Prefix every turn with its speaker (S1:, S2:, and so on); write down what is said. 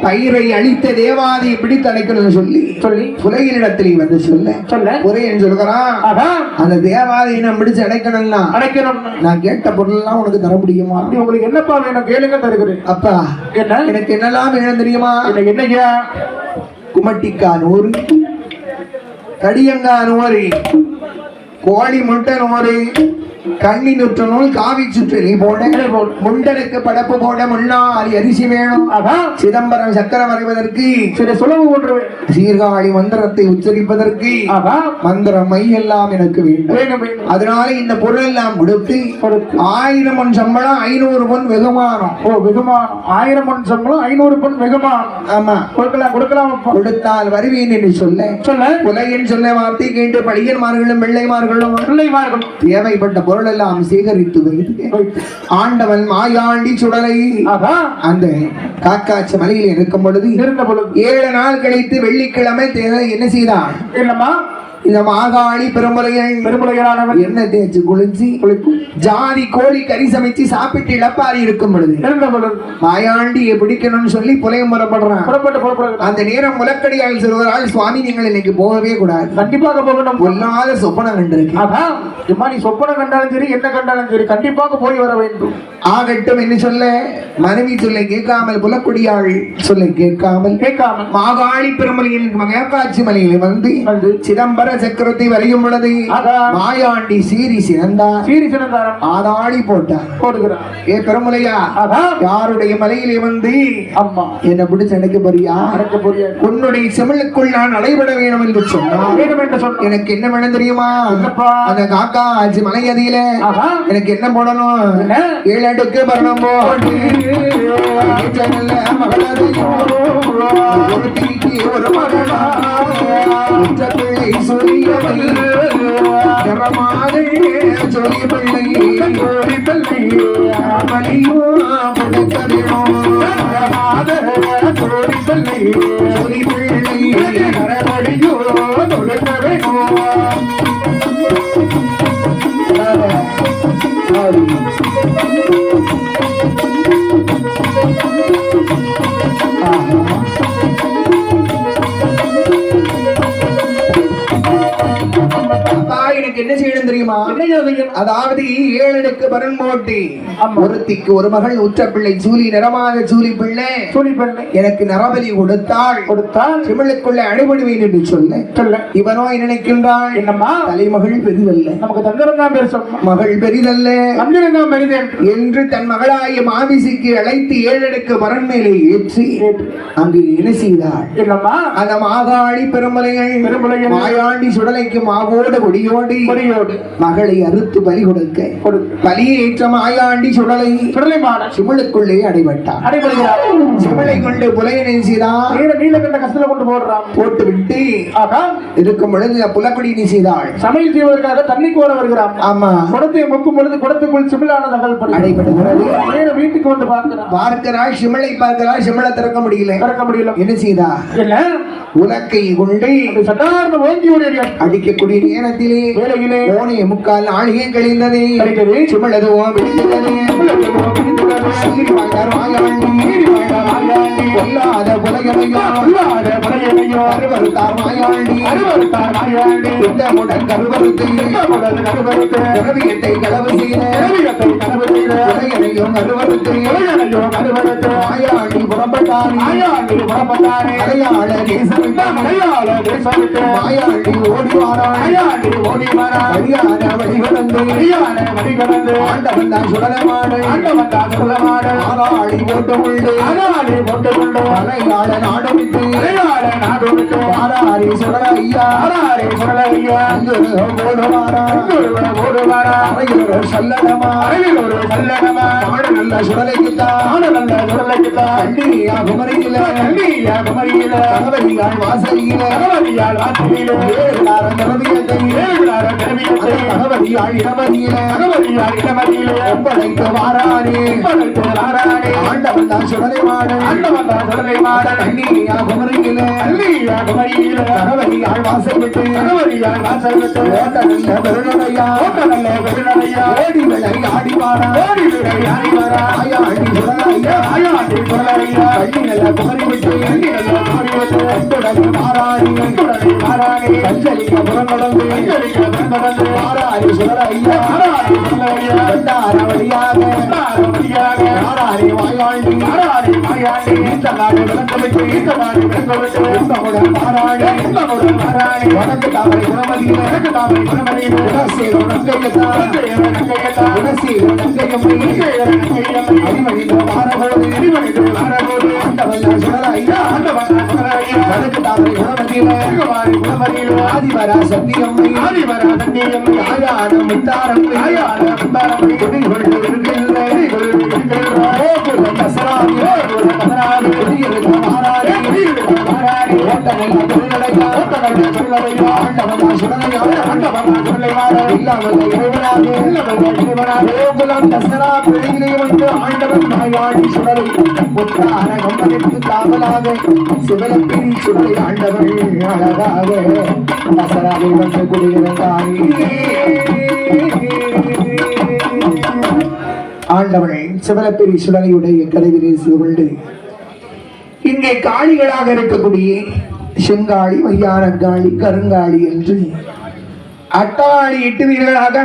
S1: பயிரை அழித்த தேவாதி பிடித்து அடைக்கணும்னு சொல்லி புலையினிடத்தில் வந்து சொல்ல புலையன் சொல்கிறான், அந்த தேவாதியை நான் பிடிச்சு அடைக்கணும்னா நான் கேட்ட பொருள் எல்லாம் உனக்கு தர முடியுமா?
S2: உங்களுக்கு என்னப்பா வேணும் கேளுங்க தருகிறேன்.
S1: அப்பா எனக்கு என்னெல்லாம் வேணும் தெரியுமா?
S2: என்னையா?
S1: குமட்டிக்கா 100, கடியங்கா 100, கோழி முட்டை 100, கண்ணி நுற்ற நூல் காவி சுற்றி போட, முண்டனுக்கு படப்பு போட முன்னாள் அரிசி வேணும். சிதம்பரம் சக்கரம் வரைவதற்கு
S2: சில சுலவு ஒன்று,
S1: சீர்காழி மந்திரத்தை உச்சரிப்பதற்கு மந்திரம் மை எல்லாம் எனக்கு வேண்டும். அதனால இந்த பொருள் எல்லாம் கொடுத்து 1000 பொன் சம்பளம் 500 பொன் வெகுமானம்.
S2: வெகுமானம் 1000 பொன் சம்பளம் 500 பொன் வெகுமானம்.
S1: ஆமா,
S2: கொடுக்கலாம்.
S1: கொடுத்தால் வருவேன் என்று சொல்ல புலையன் சொல்ல வார்த்தை கேட்டு பழியன்மார்களும் பிள்ளைமார்களும் தேவைப்பட்ட பொருள் எல்லாம் சேகரித்து வைத்து ஆண்டவன் மாயாண்டி சுடலை அந்த காக்காட்சி மலையில் இருக்கும் பொழுது 7 நாள் கழித்து வெள்ளிக்கிழமை என்ன செய்தான்?
S2: என்னமா
S1: இந்த மாகாளி பெருமுறையானவர் என்ன தேய்ச்சி குளிக்கும் ஜாதி கோழி கறி சமைச்சு சாப்பிட்டு இழப்பாரி இருக்கும் பொழுது மாயாண்டியை பிடிக்கணும்னு சொல்லி புலையம் புறப்படுறான். அந்த நேரம் முலக்கடியால் சொல்வதால், சுவாமி நீங்கள் இன்னைக்கு போகவே கூடாது,
S2: கண்டிப்பாக போகணும்.
S1: பொல்லாத சொப்பனம் கண்டிருக்கு.
S2: நீ சொப்பனம் கண்டாலும் சரி, என்ன கண்டாலும் சரி, கண்டிப்பாக போய் வர வேண்டும்.
S1: ஆகட்டும் என்று சொல்ல மனைவி சொல்லை கேட்காமல், புலக்குடியாள் சொல்லை கேட்காமல் மாகாளி பெருமலையில் மகாட்சி மலையில் வந்து சிதம்பர சக்கரத்தை வரையும் பொழுது மாயாண்டி சீரி சிறந்தார், ஆதாடி போட்டார். ஏ பெருமலையா, யாருடைய மலையிலே வந்து அம்மா என்ன பிடிச்சு அடைக்க போறியா? உன்னுடைய செமிழுக்குள் நான் நடைபெற வேண்டும் என்று சொன்னார். எனக்கு என்ன வேணும் தெரியுமா? அந்த காக்கா ஆட்சி மலை அதில எனக்கு என்ன போடணும்? 7 அடுக்கு பரணம் போட்டு ஒரு மகனா சொல்லி பிள்ளை மலியோ சொல்லி பிள்ளையோ என்ன செய்யணும் தெரியுமா? அதாவது 7 அடுக்கு பரன் போட்டு ஒருத்திக்கு ஒரு மகள் உற்ற பிள்ளை சூலி நிறமாக சூலி பிள்ளை எனக்கு நரபலி கொடுத்தாள் சிமிழுக்குள்ள அடிபடுவேன் என்று சொல்ல இவனோ நினைக்கின்றாள், என்னம்மா தலைமகள் பெரிதல்ல, நமக்கு தந்திரம் தான் பேச மகள் பெரிதல்ல என்று தன் மகளாய மாமிசிக்கு அழைத்து 7 அடுக்கு பரன் மேலே ஏற்றி அங்கு என்ன செய்தாள்? அந்த மாகாளி பெருமலைகள் மாயாண்டி சுடலைக்கு மாவோடு கொடியோடு மகளை அறுத்து பலி கொடுக்க பலியை ஏற்ற மாயாண்டி சுடலை சிமிழுக்குள்ளே அடைபட்டார். சிமிழை கொண்டு புலையனை செய்தார், போட்டு விட்டு இருக்கும் பொழுது புலக்குடி செய்தாள். சமையல் செய்வதற்காக தண்ணி கோர வருகிறான். ஆமா, குடத்தை முக்கும் பொழுது குடத்துக்குள் சிமிழான அடைபடுகிறது. வீட்டுக்கு வந்து பார்க்கிறாள், சிமிழை பார்க்கிறாள், சிமிழை திறக்க முடியல. என்ன செய்தா? உலக்கை கொண்டு அடிக்கக்கூடிய நேரத்திலே ஓனைய முக்கால் நாளிகை கழிந்ததே. சிமிழதுவோ விழுந்ததே. கொல்லாத புலையனையோ அருவருத்தார் மாயாண்டி திட்டமுடன் கருவருத்து திரவியத்தை களவு செய்த புலையனையும் அருவருத்து மாயாண்டி புறப்பட்டாரே அடையாள தேசமிட்டு மாயாண்டி ஓடி வாரான் அடியான வடிகடந்து ஆண்டவன் தான் சுடலமாடு ஆதாளி போட்டு கொண்டு அலையாள நாடுவிட்டு ஆராரி சுடலையா ஓடுவாரா சல்லடமா நல்ல சுடலைக்குத்தான் குமரியில கணவரியால் வாசலியில கணவரியால் இடமதியில ஒப்படைத்து வாரானே ஆண்டவன் தான் சுடலை மாடு
S2: வந்த சுடலை மாறன்
S1: கண்ணியா குமரியிலே
S2: அள்ளியா குமரியில
S1: தகவலியாள் வாசல் விட்டு
S2: தகவலியால் வாசல் விட்டு
S1: ஓட்ட நல்ல பெருநடையா
S2: ஓட்ட நல்ல பெருநடையா
S1: ஓடி விளை ஆடி வாரா
S2: ஓடி விடை ஆடி வரா
S1: ஆயாண்டி சுடலையா
S2: ஆயாண்டி சுடலையா
S1: கண்ணி நல்ல குமரி விட்டு
S2: கண்ணி நல்ல குமரி விட்டு
S1: அன்புடனே மாறாணி
S2: அன்புடனே மாறாணி
S1: கஞ்சலிக்க புறநடந்து
S2: கஞ்சலிக்க புறநடந்து
S1: மாறாணி சுடலையா
S2: மாறாணி சுடலையா
S1: வண்டார வழியாக
S2: வழியாக
S1: மாறாணி வாயாண்டி
S2: மாறாணி மாயாண்டி
S1: இந்த நாடு விளக்கமிட்டு
S2: இந்த நாடு விளக்கமிட்டு
S1: இன்பமுடன் மாறாணி
S2: இன்பமுடன் மாறாணி
S1: வடக்கு தாமரை குணமதியில
S2: வடக்கு தாமரை குணமதியில
S1: குணசேகர நங்கையத்தான் குணசேகர நங்கையம்மை அடிமணிந்த மாறபோது ஆண்டவல்ல சுடலையா வடக்கு தாமரை குணமதியில ஆதிவரா சத்தியம்மை ஆயான முத்தாரம்மை குடிகொண்டு இருக்கின்ற ஓகுல கசராதி குடியிருந்த மாறாடி ஓட்டமெல்லாம் தொழிலடையா ஆண்டவனா சுடலையா இல்லாமல் இறைவனாக ஓகுலம் தசரா பிழையிலே வந்து ஆண்டவன் மாயாடி சுடலை முத்தார கம்பனுக்கு காவலாக சிவலப்பிரி சுடலை ஆண்டவன் அழகாக தசராவை வந்து குடியிருந்தாரே ஆண்டவன் சிவலப்பெரி சுடலையுடைய கதவிலே சிவண்டு இங்கே காளிகளாக இருக்கக்கூடிய செங்காளி மையானங்காளி கருங்காளி என்று அட்டாளி 8 வீரர்களாக